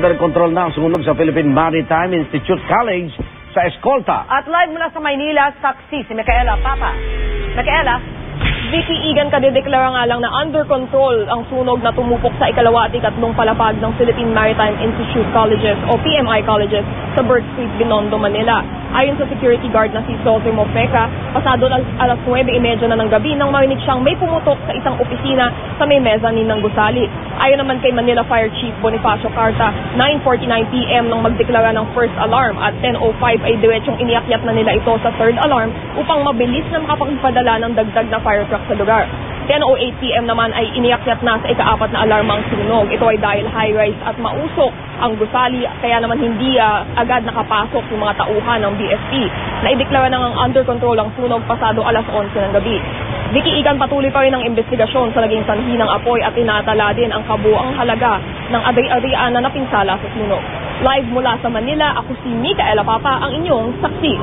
under control na ang sunog sa Philippine Maritime Institute College sa Escolta. At live mula sa Maynila, saksi si Micaela Papa. Micaela, Vicky Igan, kadedeklara nga lang na under control ang sunog na tumupok sa ikalawa at ikatlong palapag ng Philippine Maritime Institute Colleges o PMI Colleges sa Burke Street, Binondo, Manila. Ayon sa security guard na si Jose Mofeca, pasado alas 9:30 na ng gabi nang marinig siyang may pumutok sa isang opisina sa may mezzanine ng gusali. Ayon naman kay Manila Fire Chief Bonifacio Carta, 9:49 p.m. nang magdeklara ng first alarm at 10:05 ay diretsong iniakyat na nila ito sa third alarm upang mabilis na makapagpadala ng dagdag na fire truck sa lugar. 10:08 p.m. naman ay iniakyat na sa ika-4 na alarma ang sunog. Ito ay dahil high-rise at mausok ang gusali, kaya naman hindi agad nakapasok yung mga tauhan ng BFP. Naideklara na ang under control ang sunog pasado alas 11 ng gabi. Vicky Igan, patuloy pa rin ang investigasyon sa naging sanhi ng apoy at tinatala din ang kabuang halaga ng ari-arian na napinsala sa sunog. Live mula sa Manila, ako si Micaela Papa, ang inyong saksi.